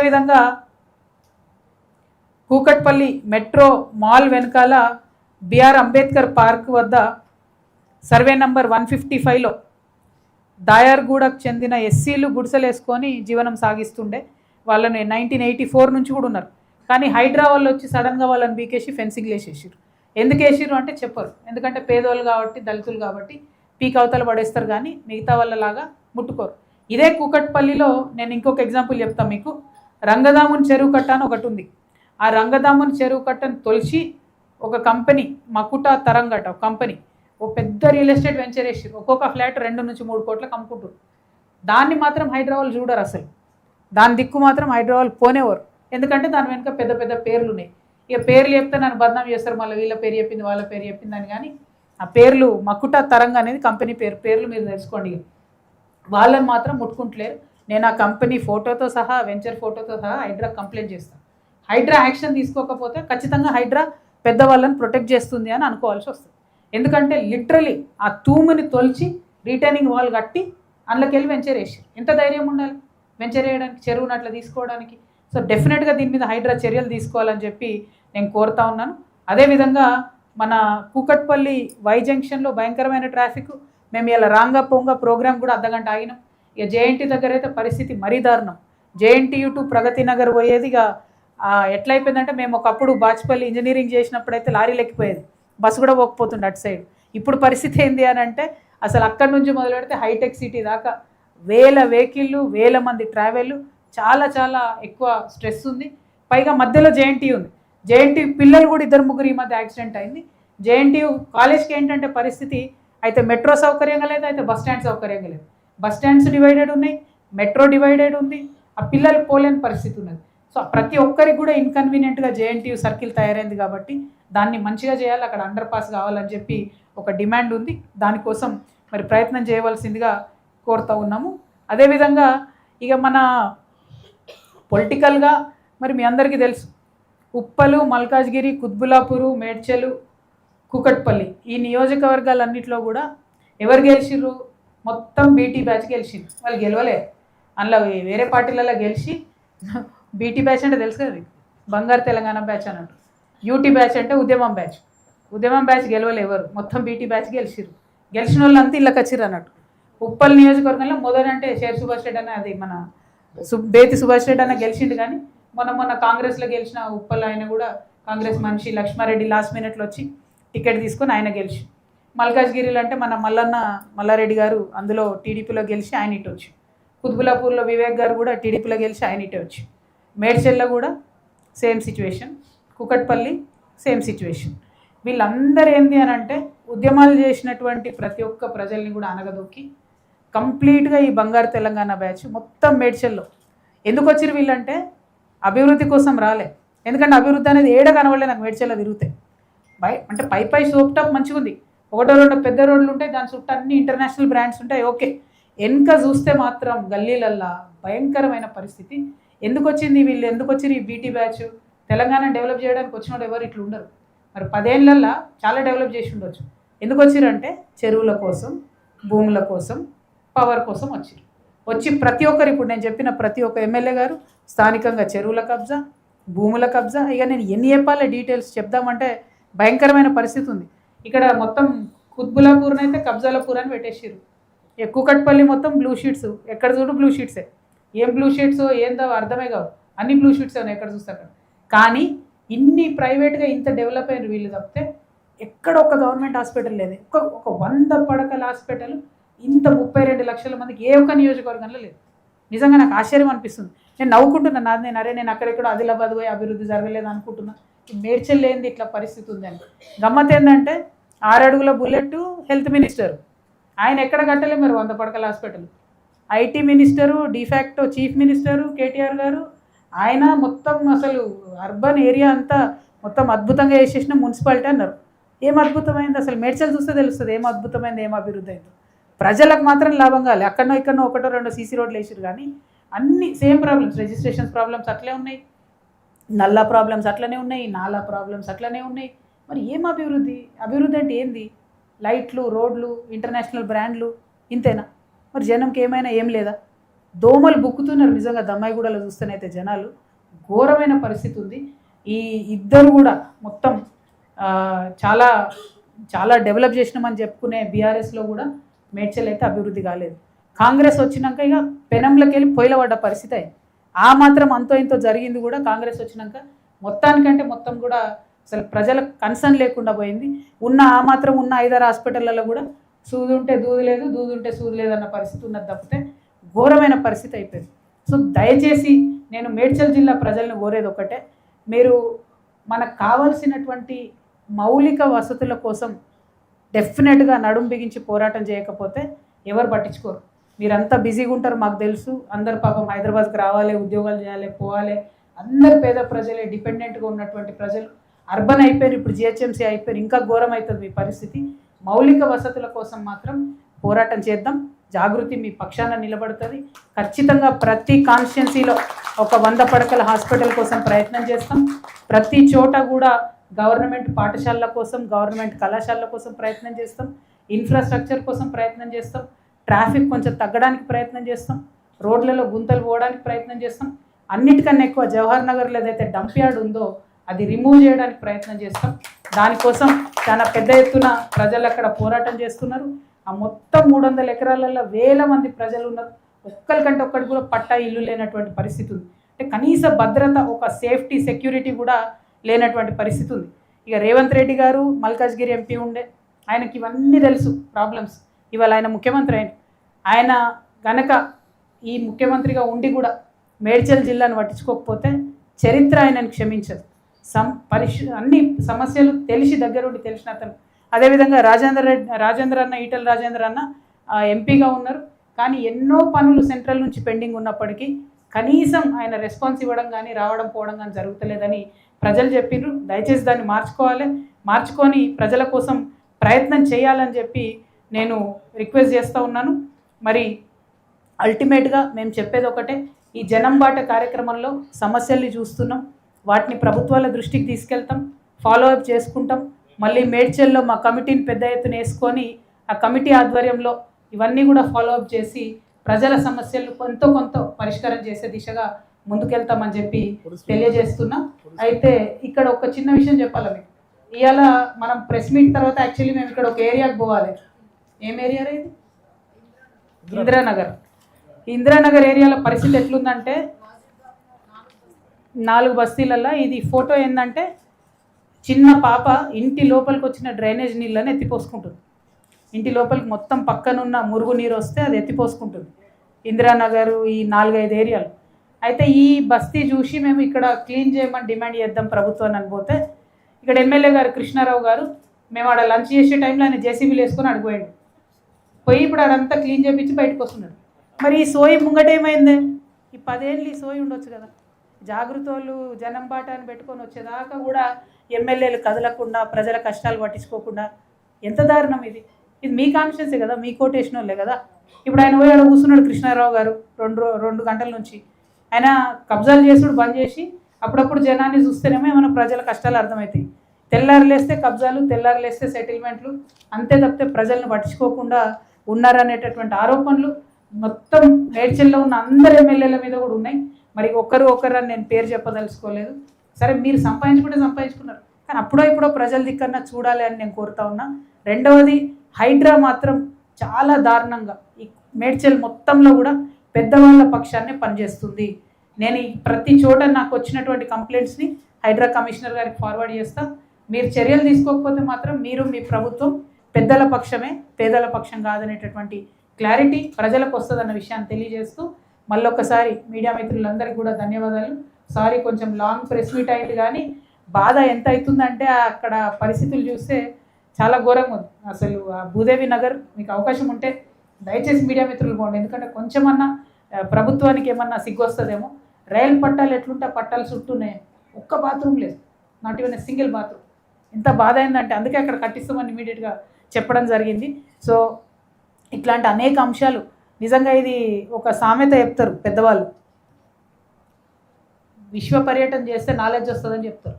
విధంగా Kukatpally metro mall వెనకాల BR Ambedkar park వద్ద సర్వే నంబర్ 155లో దాయార్గూడకు చెందిన ఎస్సీలు గుడిసెలు వేసుకొని జీవనం సాగిస్తుండే. వాళ్ళని 1984 నుంచి కూడా ఉన్నారు. కానీ హైడ్రా వాళ్ళు వచ్చి సడన్గా వాళ్ళని బీకేసి ఫెన్సింగ్ వేసేసారు. ఎందుకు వేసారు అంటే చెప్పరు. ఎందుకంటే పేదవాళ్ళు కాబట్టి, దళితులు కాబట్టి పీక్ అవతల పడేస్తారు, కానీ మిగతా వాళ్ళలాగా ముట్టుకోరు. ఇదే కూకట్పల్లిలో నేను ఇంకొక ఎగ్జాంపుల్ చెప్తాను మీకు. రంగదాముని చెరువు కట్ట అని ఒకటి ఉంది. ఆ రంగదాముని చెరువు కట్టను తొలిచి ఒక కంపెనీ, మకుటా తరంగట ఒక కంపెనీ, ఓ పెద్ద రియల్ ఎస్టేట్ వెంచర్ వేసారు. ఒక్కొక్క ఫ్లాట్ 2 నుంచి 3 కోట్లకు అమ్ముకుంటారు. దాన్ని మాత్రం హైదరాబాద్ చూడరు అసలు. దాని దిక్కు మాత్రం హైదరాబాద్ పోనేవారు. ఎందుకంటే దాని వెనుక పెద్ద పెద్ద పేర్లు ఉన్నాయి. ఇక పేర్లు చెప్తే నన్ను బదనాం చేస్తారు, మళ్ళీ వీళ్ళ పేరు చెప్పింది వాళ్ళ పేరు చెప్పిందని. కానీ ఆ పేర్లు మకుటా తరంగ అనేది కంపెనీ పేర్లు మీరు తెలుసుకోండి. వాళ్ళని మాత్రం ముట్టుకుంటలేరు. నేను ఆ కంపెనీ ఫోటోతో సహా, వెంచర్ ఫోటోతో సహా హైడ్రా కంప్లైంట్ చేస్తాను. హైడ్రా యాక్షన్ తీసుకోకపోతే ఖచ్చితంగా హైడ్రా పెద్దవాళ్ళని ప్రొటెక్ట్ చేస్తుంది అని అనుకోవాల్సి వస్తుంది. ఎందుకంటే లిటరలీ ఆ తూముని తొలిచి రిటైనింగ్ వాల్ కట్టి అందులోకెళ్ళి వెంచర్ వేసారు. ఎంత ధైర్యం ఉండాలి వెంచర్ వేయడానికి, చెరువును అట్లా తీసుకోవడానికి. సో డెఫినెట్గా దీని మీద హైడ్రా చర్యలు తీసుకోవాలని చెప్పి నేను కోరుతా ఉన్నాను. అదేవిధంగా మన కూకట్పల్లి వై జంక్షన్లో భయంకరమైన ట్రాఫిక్. మేము ఇలా రాంగా పోంగా ప్రోగ్రామ్ కూడా అర్ధగంట ఆగినాం. ఇక జేఎన్టీ దగ్గర అయితే పరిస్థితి మరీ దారుణం. జేఎన్టీయూ టు ప్రగతి నగర్ పోయేది ఇక ఎట్లయిపోయిందంటే, మేము ఒకప్పుడు బాచ్పల్లి ఇంజనీరింగ్ చేసినప్పుడైతే లారీలు ఎక్కిపోయేది, బస్సు కూడా పోకపోతుండే అటు సైడ్. ఇప్పుడు పరిస్థితి ఏంటి అని అంటే, అసలు అక్కడి నుంచి మొదలు పెడితే హైటెక్ సిటీ దాకా వేల వెహికల్లు, వేల మంది ట్రావెల్, చాలా చాలా ఎక్కువ స్ట్రెస్ ఉంది. పైగా మధ్యలో జేఎన్టీయూ ఉంది. జేఎన్టీయూ పిల్లలు కూడా 2-3 ఈ మధ్య యాక్సిడెంట్ అయింది. జేఎన్టీయూ కాలేజ్కి ఏంటంటే పరిస్థితి, అయితే మెట్రో సౌకర్యంగా లేదు, అయితే బస్ స్టాండ్ సౌకర్యంగా లేదు. బస్ స్టాండ్స్ డివైడెడ్ ఉన్నాయి, మెట్రో డివైడెడ్ ఉంది, ఆ పిల్లలు పోలేని పరిస్థితి ఉన్నది. సో ప్రతి ఒక్కరికి కూడా ఇన్కన్వీనియంట్గా జేఎన్టీయూ సర్కిల్ తయారైంది కాబట్టి దాన్ని మంచిగా చేయాలి, అక్కడ అండర్ పాస్ కావాలని చెప్పి ఒక డిమాండ్ ఉంది. దానికోసం మరి ప్రయత్నం చేయవలసిందిగా కోరుతూ ఉన్నాము. అదేవిధంగా ఇక మన పొలిటికల్గా మరి మీ అందరికీ తెలుసు, ఉప్పలు, మల్కాజ్గిరి, కుత్బులాపూరు, మేడ్చలు, కూకట్పల్లి ఈ నియోజకవర్గాలన్నింటిలో కూడా ఎవరు గెలిచిర్రు? మొత్తం బీటీ బ్యాచ్ గెలిచింది. వాళ్ళు గెలవలే, అందులో వేరే పార్టీలలో గెలిచి, బీటీ బ్యాచ్ అంటే తెలుసు కదా, బంగారు తెలంగాణ బ్యాచ్ అన్నట్టు. యూటీ బ్యాచ్ అంటే ఉద్యమం బ్యాచ్. ఉద్యమం బ్యాచ్ గెలవలే ఎవరు, మొత్తం బీటీ బ్యాచ్ గెలిచిర్రు. గెలిచిన వాళ్ళు అంతా ఇళ్ళకి వచ్చిర్రు అన్నట్టు. ఉప్పల్ నియోజకవర్గంలో మొదలంటే షేర్ సుభాష్ రెడ్డి అన్న, అది మన బేతి సుభాష్ రెడ్డి అన్న గెలిచిండు. కానీ మొన్న కాంగ్రెస్లో గెలిచిన ఉప్పల్ ఆయన కూడా కాంగ్రెస్ మనిషి లక్ష్మారెడ్డి లాస్ట్ మినిట్లో వచ్చి టికెట్ తీసుకొని ఆయన గెలిచి. మల్కాజ్గిరిలో అంటే మన మల్లారెడ్డి గారు అందులో టీడీపీలో గెలిచి ఆయన ఇటు వచ్చి. కుత్బులాపూర్లో వివేక్ గారు కూడా టీడీపీలో గెలిచి ఆయన ఇటే వచ్చి. మేడ్చల్లో కూడా same situation, Kukatpally same situation. వీళ్ళందరూ ఏంది అని అంటే, ఉద్యమాలు చేసినటువంటి ప్రతి ఒక్క ప్రజల్ని కూడా అనగదొక్కి కంప్లీట్గా ఈ బంగారు తెలంగాణ బ్యాచ్ మొత్తం మేడ్చల్లో ఎందుకు వచ్చిరు వీళ్ళంటే, అభివృద్ధి కోసం రాలే. ఎందుకంటే అభివృద్ధి అనేది ఏడ కనవలే నాకు మేడ్చల్లో తిరుగుతాయి. అంటే పై సోప్ టాప్ మంచిగా ఉంది, 1-2 పెద్ద రోడ్లు ఉంటాయి, దాని చుట్టూ అన్ని ఇంటర్నేషనల్ బ్రాండ్స్ ఉంటాయి, ఓకే. వెనుక చూస్తే మాత్రం గల్లీలల్లా భయంకరమైన పరిస్థితి. ఎందుకు వచ్చింది వీళ్ళు, ఎందుకు వచ్చింది ఈ బీటీ బ్యాచ్? తెలంగాణ డెవలప్ చేయడానికి వచ్చినప్పుడు ఎవరు ఇట్లా ఉండరు. మరి 10 ఏళ్ళల్లో చాలా డెవలప్ చేసి ఉండొచ్చు. ఎందుకు వచ్చిరంటే చెరువుల కోసం, భూముల కోసం, పవర్ కోసం వచ్చి ప్రతి ఒక్కరు, ఇప్పుడు నేను చెప్పిన ప్రతి ఒక్క ఎమ్మెల్యే గారు స్థానికంగా చెరువుల కబ్జా, భూముల కబ్జా. ఇక నేను ఎన్ని చెప్పాలి డీటెయిల్స్ చెప్దామంటే భయంకరమైన పరిస్థితి ఉంది. ఇక్కడ మొత్తం కుత్బులాపూర్నైతే కబ్జాలపూర్ అని పెట్టేసారు. కూకట్పల్లి మొత్తం బ్లూ షీట్స్, ఎక్కడ చూడు బ్లూ షీట్సే. ఏం బ్లూ షీట్స్ ఏందో అర్థమే కావు, అన్ని బ్లూ షీట్స్ ఉన్నాయి ఎక్కడ చూస్తే అక్కడ. కానీ ఇన్ని ప్రైవేట్గా ఇంత డెవలప్ అయిన వీళ్ళు తప్పితే ఎక్కడ ఒక గవర్నమెంట్ హాస్పిటల్ లేదు. ఒక 100 పడకల హాస్పిటల్ ఇంత 32 లక్షల మందికి ఏ ఒక్క నియోజకవర్గంలో లేదు. నిజంగా నాకు ఆశ్చర్యం అనిపిస్తుంది. నేను నవ్వుకుంటున్నాను, నేను అక్కడెక్కడ ఆదిలాబాద్ పోయి అభివృద్ధి జరగలేదు అనుకుంటున్నా. మేడ్చల్ లేనిది ఇట్లా పరిస్థితి ఉందని. గమ్మత్ ఏంటంటే 6 అడుగుల బుల్లెట్ హెల్త్ మినిస్టర్, ఆయన ఎక్కడ కట్టలే మరి 100 పడకల hospital. IT minister, de facto chief minister KTR గారు, ఆయన మొత్తం అసలు అర్బన్ ఏరియా అంతా మొత్తం అద్భుతంగా వేసేసిన మున్సిపాలిటీ అన్నారు. ఏం అద్భుతమైంది అసలు? మేడ్చల్ చూస్తే తెలుస్తుంది ఏం అద్భుతమైంది, ఏం అభివృద్ధి అయిందో. ప్రజలకు మాత్రం లాభం కాలే. అక్కడనో 1-2 సీసీ రోడ్లు వేసారు, కానీ అన్ని సేమ్ ప్రాబ్లమ్స్. రిజిస్ట్రేషన్స్ ప్రాబ్లమ్స్ అట్లే ఉన్నాయి, నల్లా ప్రాబ్లమ్స్ అట్లనే ఉన్నాయి, నాలా ప్రాబ్లమ్స్ అట్లనే ఉన్నాయి. మరి ఏం అభివృద్ధి? అభివృద్ధి అంటే ఏంది? లైట్లు, రోడ్లు, ఇంటర్నేషనల్ బ్రాండ్లు, ఇంతేనా? మరి జనంకి ఏమైనా ఏం లేదా? దోమలు బుక్కుతున్నారు నిజంగా. దమ్మాయిగూడలో చూస్తేనైతే జనాలు ఘోరమైన పరిస్థితి ఉంది. ఈ ఇద్దరు కూడా మొత్తం చాలా చాలా డెవలప్ చేసినామని చెప్పుకునే బీఆర్ఎస్లో కూడా మేడ్చల్ అయితే అభివృద్ధి కాలేదు. కాంగ్రెస్ వచ్చినాక ఇక పెనంలోకి వెళ్ళి పొయ్యిల పడ్డ పరిస్థితి అయింది. ఆ మాత్రం అంతో ఇంతో జరిగింది కూడా కాంగ్రెస్ వచ్చినాక. మొత్తానికంటే మొత్తం కూడా అసలు ప్రజలకు కన్సర్న్ లేకుండా పోయింది. ఆ మాత్రం ఉన్న 5-6 హాస్పిటళ్లలో కూడా సూది ఉంటే దూది లేదు, దూది ఉంటే సూది లేదన్న పరిస్థితి ఉన్నది తప్పితే ఘోరమైన పరిస్థితి అయిపోయింది. సో దయచేసి నేను మేడ్చల్ జిల్లా ప్రజలను కోరేది ఒకటే, మీరు మనకు కావాల్సినటువంటి మౌలిక వసతుల కోసం డెఫినెట్గా నడుం బిగించి పోరాటం చేయకపోతే ఎవరు పట్టించుకోరు. మీరంతా బిజీగా ఉంటారు మాకు తెలుసు. అందరు పాపం హైదరాబాద్కి రావాలి, ఉద్యోగాలు చేయాలి, పోవాలి. అందరు పేద ప్రజలే, డిపెండెంట్గా ఉన్నటువంటి ప్రజలు అర్బన్ అయిపోయారు, ఇప్పుడు జిహెచ్ఎంసీ అయిపోయారు. ఇంకా ఘోరం అవుతుంది మీ పరిస్థితి. మౌలిక వసతుల కోసం మాత్రం పోరాటం చేద్దాం. జాగృతి మీ పక్షాన నిలబడుతుంది. ఖచ్చితంగా ప్రతి కాన్స్టిట్యున్సీలో ఒక 100 పడకల హాస్పిటల్ కోసం ప్రయత్నం చేస్తాం. ప్రతి చోట కూడా గవర్నమెంట్ పాఠశాలల కోసం, గవర్నమెంట్ కళాశాలల కోసం ప్రయత్నం చేస్తాం. ఇన్ఫ్రాస్ట్రక్చర్ కోసం ప్రయత్నం చేస్తాం. ట్రాఫిక్ కొంచెం తగ్గడానికి ప్రయత్నం చేస్తాం. రోడ్లలో గుంతలు పోవడానికి ప్రయత్నం చేస్తాం. అన్నిటికన్నా ఎక్కువ జవహర్ నగర్లో ఏదైతే డంప్ యార్డ్ ఉందో అది రిమూవ్ చేయడానికి ప్రయత్నం చేస్తాం. దానికోసం చాలా పెద్ద ఎత్తున ప్రజలు అక్కడ పోరాటం చేస్తున్నారు. ఆ మొత్తం 300 ఎకరాలలో వేల మంది ప్రజలు ఉన్నారు. ఒక్కరికంటే ఒక్కటి కూడా పట్టా ఇల్లు లేనటువంటి పరిస్థితి ఉంది. అంటే కనీస భద్రత, ఒక సేఫ్టీ సెక్యూరిటీ కూడా లేనటువంటి పరిస్థితి ఉంది. ఇక రేవంత్ రెడ్డి గారు మల్కాజ్గిరి ఎంపీ ఉండే, ఆయనకి ఇవన్నీ తెలుసు ప్రాబ్లమ్స్. ఇవాళ ఆయన ముఖ్యమంత్రి ఆయన గనక ఈ ముఖ్యమంత్రిగా ఉండి కూడా మేడ్చల్ జిల్లాను పట్టించుకోకపోతే చరిత్ర ఆయనను క్షమించదు. అన్ని సమస్యలు తెలిసి దగ్గరుండి తెలిసిన అతను. అదేవిధంగా రాజేంద్ర అన్న, ఈటల రాజేంద్ర అన్న ఎంపీగా ఉన్నారు. కానీ ఎన్నో పనులు సెంట్రల్ నుంచి పెండింగ్ ఉన్నప్పటికీ కనీసం ఆయన రెస్పాన్స్ ఇవ్వడం కానీ, రావడం పోవడం కానీ జరుగుతలేదని ప్రజలు చెప్పిండ్రు. దయచేసి దాన్ని మార్చుకొని ప్రజల కోసం ప్రయత్నం చేయాలని చెప్పి నేను రిక్వెస్ట్ చేస్తూ ఉన్నాను. మరి అల్టిమేట్గా మేము చెప్పేది ఒకటే, ఈ జనం బాట కార్యక్రమంలో సమస్యల్ని చూస్తున్నాం, వాటిని ప్రభుత్వాల దృష్టికి తీసుకెళ్తాం, ఫాలో అప్ చేసుకుంటాం. మళ్ళీ మేడ్చల్లో మా కమిటీని పెద్ద ఎత్తున వేసుకొని ఆ కమిటీ ఆధ్వర్యంలో ఇవన్నీ కూడా ఫాలో అప్ చేసి ప్రజల సమస్యలు కొంత పరిష్కారం చేసే దిశగా ముందుకెళ్తామని చెప్పి తెలియజేస్తున్నా. అయితే ఇక్కడ ఒక చిన్న విషయం చెప్పాలి మీకు. ఇవాళ మనం ప్రెస్ మీట్ తర్వాత యాక్చువల్లీ మేము ఇక్కడ ఒక ఏరియాకి పోవాలి. ఏం ఏరియా ఇది? ఇందిరానగర్. ఇందిరానగర్ ఏరియాలో పరిస్థితి ఎట్లుందంటే 4 బస్తీలల్లో ఇది ఫోటో ఏంటంటే చిన్న పాప ఇంటి లోపలికి వచ్చిన డ్రైనేజ్ నీళ్ళని ఎత్తిపోసుకుంటుంది. ఇంటి లోపలికి మొత్తం పక్కనున్న మురుగు నీరు వస్తే అది ఎత్తిపోసుకుంటుంది. ఇందిరానగర్ ఈ 4-5 ఏరియాలు. అయితే ఈ బస్తీ చూసి మేము ఇక్కడ క్లీన్ చేయమని డిమాండ్ చేద్దాం ప్రభుత్వాన్ని అనిపోతే ఇక్కడ ఎమ్మెల్యే గారు కృష్ణారావు గారు మేము ఆడ లంచ్ చేసే టైంలో ఆయన జేసీబీలు వేసుకొని అడిగిపోయాడు. పోయి ఇప్పుడు ఆడంతా క్లీన్ చేయించి బయటకు వస్తున్నాడు. మరి ఈ సోయి ముంగటేమైందే? ఈ 10 ఏళ్ళు ఈ సోయి ఉండొచ్చు కదా. జాగృతోళ్ళు జనం బాట అని పెట్టుకొని వచ్చేదాకా కూడా ఎమ్మెల్యేలు కదలకుండా, ప్రజల కష్టాలు పట్టించుకోకుండా ఎంత దారుణం ఇది. ఇది మీ కాన్స్టిట్యున్సీ కదా, మీ కోటేషన్ వాళ్ళే కదా. ఇప్పుడు ఆయన పోయి ఆడ కూర్చున్నాడు కృష్ణారావు గారు 2 గంటల నుంచి. ఆయన కబ్జాలు చేసుడు బంద్ చేసి అప్పుడప్పుడు జనాన్ని చూస్తేనేమో ఏమైనా ప్రజల కష్టాలు అర్థమవుతాయి. తెల్లారులేస్తే కబ్జాలు, తెల్లారులేస్తే సెటిల్మెంట్లు, అంతే తప్పితే ప్రజలను పట్టించుకోకుండా ఉన్నారనేటటువంటి ఆరోపణలు మొత్తం మేడ్చల్లో ఉన్న అందరు ఎమ్మెల్యేల మీద కూడా ఉన్నాయి. మరి ఒకరు అని నేను పేరు చెప్పదలుచుకోలేదు. సరే, మీరు సంపాదించుకున్నారు, కానీ ఇప్పుడో ప్రజల దిక్కన్నా చూడాలి అని నేను కోరుతా ఉన్నా. రెండవది, హైడ్రా మాత్రం చాలా దారుణంగా ఈ మేడ్చల్ మొత్తంలో కూడా పెద్దవాళ్ళ పక్షాన్నే పనిచేస్తుంది. నేను ప్రతి చోట నాకు వచ్చినటువంటి కంప్లైంట్స్ని హైడ్రా కమిషనర్ గారికి ఫార్వర్డ్ చేస్తా. మీరు చర్యలు తీసుకోకపోతే మాత్రం మీ ప్రభుత్వం పెద్దల పక్షమే, పేదల పక్షం కాదనేటటువంటి క్లారిటీ ప్రజలకు వస్తుందన్న విషయాన్ని తెలియజేస్తూ మళ్ళొకసారి మీడియా మిత్రులందరికీ కూడా ధన్యవాదాలు. సారీ, కొంచెం లాంగ్ ప్రెస్ మీట్ అయింది, కానీ బాధ ఎంత అవుతుందంటే అక్కడ పరిస్థితులు చూస్తే చాలా ఘోరంగా ఉంది. అసలు భూదేవి నగర్ మీకు అవకాశం ఉంటే దయచేసి మీడియా మిత్రులు పోండి. ఎందుకంటే కొంచెమన్నా ప్రభుత్వానికి ఏమన్నా సిగ్గు వస్తుందేమో. రైలు పట్టాలు ఎట్లుంటే పట్టాలు చుట్టూనే ఒక్క బాత్రూమ్ లేదు, నాట్ ఈవెన్ సింగిల్ బాత్రూమ్. ఎంత బాధ అయిందంటే అందుకే అక్కడ కట్టిస్తామని ఇమీడియట్గా చెప్పడం జరిగింది. సో ఇట్లాంటి అనేక అంశాలు నిజంగా ఇది ఒక సామెత చెప్తారు పెద్దవాళ్ళు, విశ్వ పర్యటన చేస్తే నాలెడ్జ్ వస్తుందని చెప్తారు.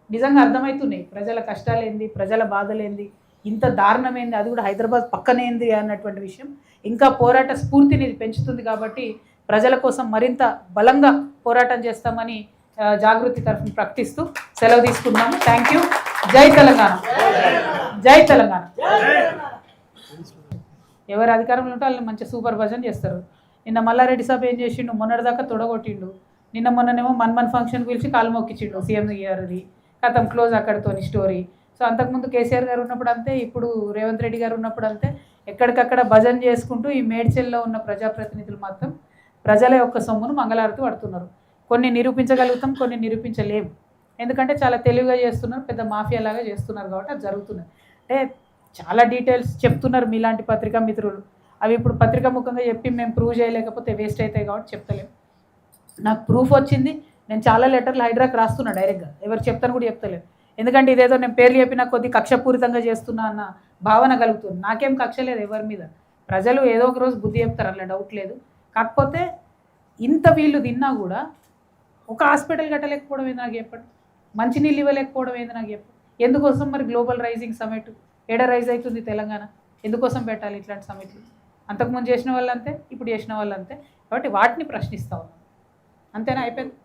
నిజంగా అర్థమవుతున్నాయి ప్రజల కష్టాలేంది, ప్రజల బాధలేంది, ఇంత దారుణమైంది, అది కూడా హైదరాబాద్ పక్కనేంది అన్నటువంటి విషయం. ఇంకా పోరాట స్ఫూర్తిని ఇది పెంచుతుంది. కాబట్టి ప్రజల కోసం మరింత బలంగా పోరాటం చేస్తామని జాగృతి తరఫున ప్రకటిస్తూ సెలవు తీసుకున్నాము. Thank you. జై తెలంగాణ, జై తెలంగాణ. ఎవరు అధికారంలో ఉంటే వాళ్ళని మంచి సూపర్ భజన్ చేస్తారు. నిన్న మల్లారెడ్డి సాబ్ ఏం చేసిండు, మొన్నటిదాకా తొడగొట్టిండు, నిన్న మొన్ననేమో మన్మన్ ఫంక్షన్ పిలిచి కాలు మొక్కించిండు సీఎం గారిది, కథం క్లోజ్ అక్కడితోని స్టోరీ. సో అంతకుముందు కేసీఆర్ గారు ఉన్నప్పుడు అంతే, ఇప్పుడు రేవంత్ రెడ్డి గారు ఉన్నప్పుడు అంతే, ఎక్కడికక్కడ భజన చేసుకుంటూ ఈ మేడ్చెల్లో ఉన్న ప్రజాప్రతినిధులు మాత్రం ప్రజల యొక్క సొమ్మును మంగళారతి పడుతున్నారు. కొన్ని నిరూపించగలుగుతాం, కొన్ని నిరూపించలేము. ఎందుకంటే చాలా తెలివిగా చేస్తున్నారు, పెద్ద మాఫియా లాగా చేస్తున్నారు కాబట్టి అది జరుగుతున్నది. అంటే చాలా డీటెయిల్స్ చెప్తున్నారు మీలాంటి పత్రికా మిత్రులు. అవి ఇప్పుడు పత్రికా ముఖంగా చెప్పి మేము ప్రూవ్ చేయలేకపోతే వేస్ట్ అవుతాయి కాబట్టి చెప్తలేము. నాకు ప్రూఫ్ వచ్చింది, నేను చాలా లెటర్లు హైడ్రాకి రాస్తున్నా డైరెక్ట్గా, ఎవరు చెప్తాను కూడా చెప్తలేను. ఎందుకంటే ఇదేదో నేను పేర్లు చెప్పినా కొద్ది కక్షపూరితంగా చేస్తున్నా అన్న భావన కలుగుతుంది. నాకేం కక్ష లేదు ఎవరి మీద, ప్రజలు ఏదో ఒక రోజు బుద్ధి చెప్తారు, అలా డౌట్ లేదు. కాకపోతే ఇంత వీళ్ళు తిన్నా కూడా ఒక హాస్పిటల్ కట్టలేకపోవడం ఏంది నాకు చెప్పండి, మంచినీళ్ళు ఇవ్వలేకపోవడం ఏంది నాకు చెప్పండి. ఎందుకోసం మరి గ్లోబల్ రైజింగ్ సమిట్ ఏడ రైజ్ అవుతుంది తెలంగాణ, ఎందుకోసం పెట్టాలి ఇట్లాంటి సమిట్లు? అంతకుముందు చేసిన వాళ్ళంతే, ఇప్పుడు చేసిన వాళ్ళంతే. కాబట్టి వాటిని ప్రశ్నిస్తూ ఉన్నాం. అంతేనా? అయిపోయింది.